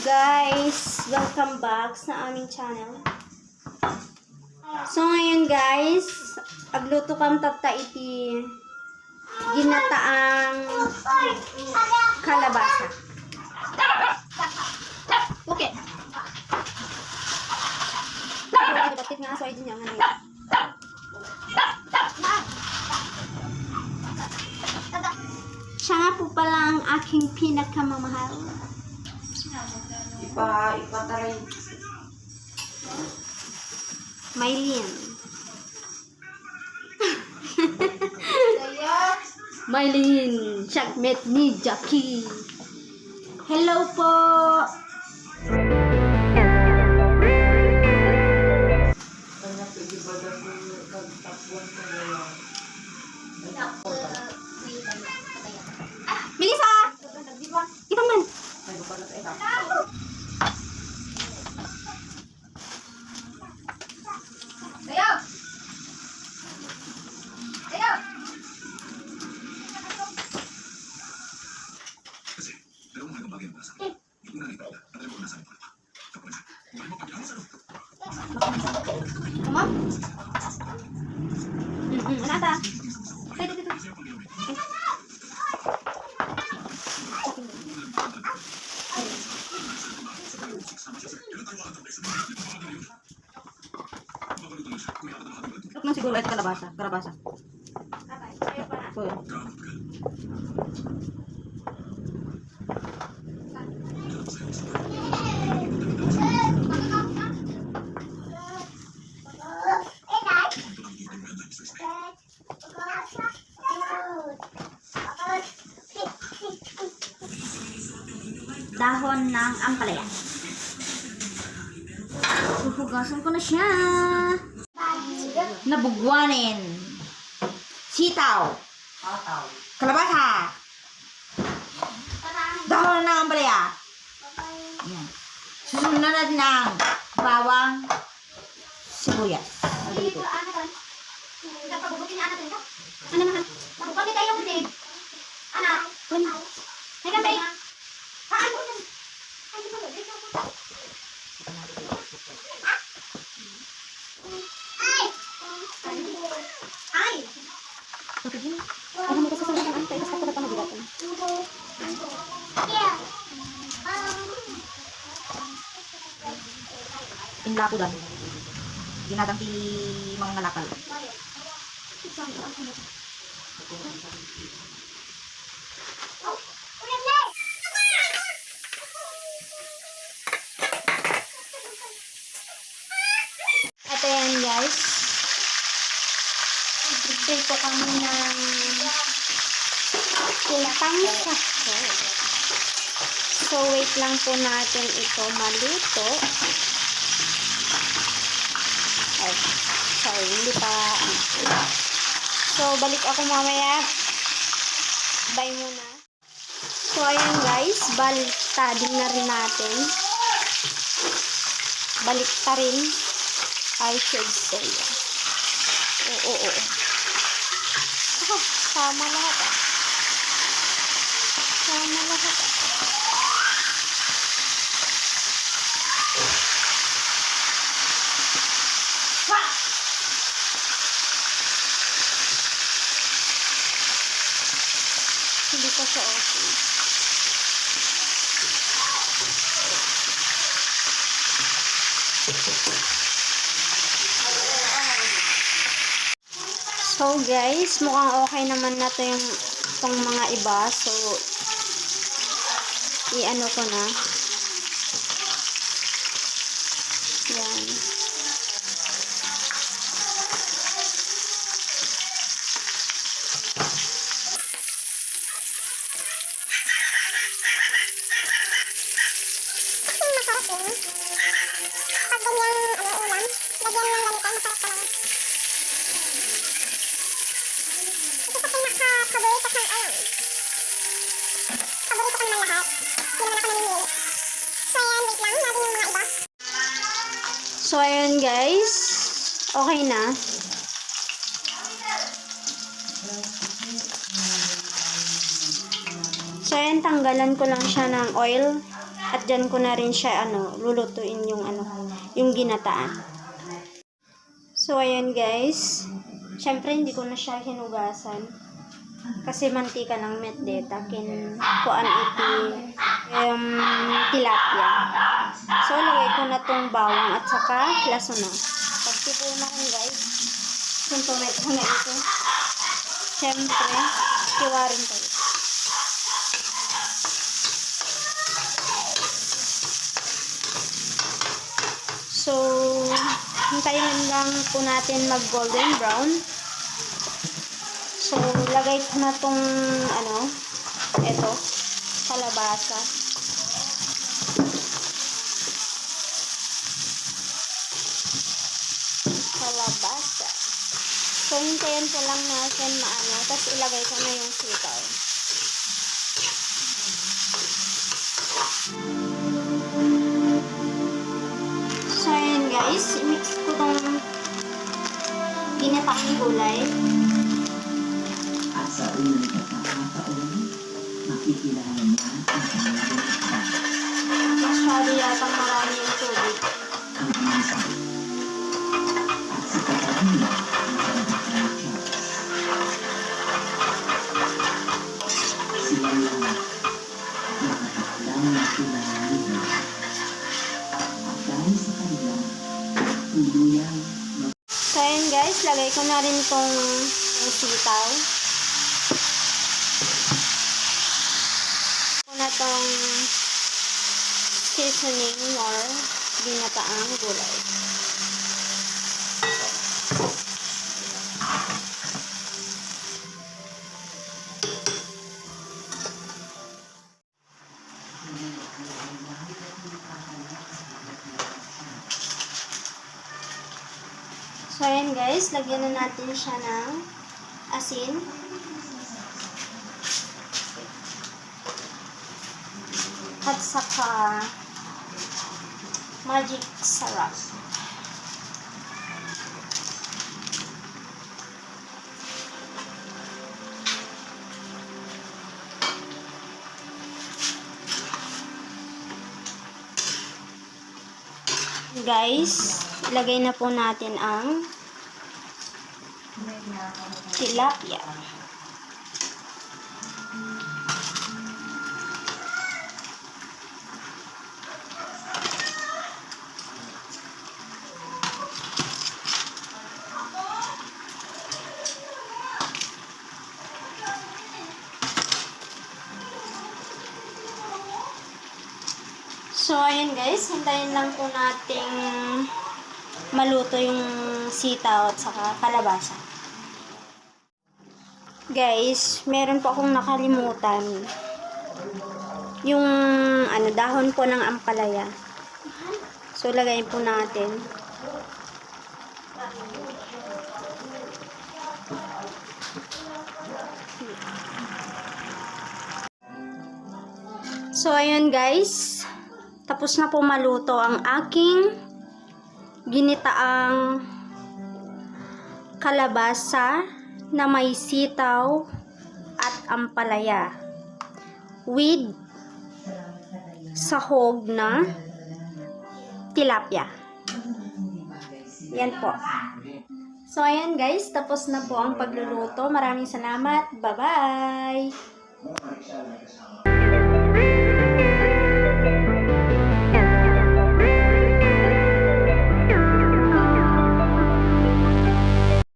Guys, welcome back sa aming channel. So ngayon guys, agluto kam tata iti ginataang kalabasa. Okay. Dapat nga so din yang ano. Siya nga po pala ang aking pinakamamahal. Ipataray. Maylin. Maylin, checkmate ni Jackie. Hello po. Melissa! Kita man. Mama? Nata? Dito. Ito na siguro ay karabasa. So, Dahon ng ampalaya. Huhugasan ko na siya. Nabugwanin. Sitaw. Kalabasa. Dahon ng ampalaya. Yan. Susunod natin ng bawang, sibuyas. Ano naman? Pagpagit tayo ng tig. Anak. Ay, gambay. inla ko dan. Ginatang ti mga ngalakal. Ito yan guys. Prepare po kami ng pangsa. So wait lang po natin ito maluto. Ay, sorry, hindi pa. So balik ako mamaya. Bye muna. So ayan guys, baliktadin na rin natin. Baliktarin. I should say. Oo. Sama lahat ah. Sama lahat ah. Hindi pa siya okay. So guys, mukhang okay naman na to yung itong mga iba. So i-ano ko na. Yan. So, ayan guys. Okay na. So, ayan, tanggalan ko lang siya ng oil. At dyan ko na rin siya, lulutuin yung, yung ginataan. So, ayan guys. Siyempre, hindi ko na siya hinugasan. Kasi mantika ng metdeta. Kuan iti tilapia. So, lagay ko na tong bawang at saka lasuna. Pagtipo na ko guys. Yung tomato na ito. Siyempre, kiwarin tayo. So, hintayin lang po natin mag golden brown. So, lagay ko na tong eto, kalabasa. Kalabasa. So, hintayin ko lang natin tapos ilagay ko na yung sitaw. So, ayan guys, i-mix ko tong ginataang gulay. At sa unang pagkakataon, makikilala niya ang kanyang buksan. Masyado yatang marami yung tubig. Ang minsan. At sa kakabila, ang kanyang Diyos. Sila lang nakakaalam na sila ng libro. At dahil sa kanila, tuluyang So, ayan guys, lagay ko na rin tong sitaw. Ko na tong seasoning or ginataang gulay. So, ayan guys, lagyan na natin siya ng asin. At saka magic sarap. Guys, ilagay na po natin ang tilapia. So, ayan guys, hintayin lang po nating maluto yung sitaw at saka kalabasa. Guys, meron po akong nakalimutan. Yung dahon po ng ampalaya. So, lagay po natin. So, ayun guys. Tapos na po maluto ang aking ginitaang kalabasa na may sitaw at ampalaya with sahog na tilapia. Yan po. So, ayan guys. Tapos na po ang pagluluto. Maraming salamat. Bye-bye!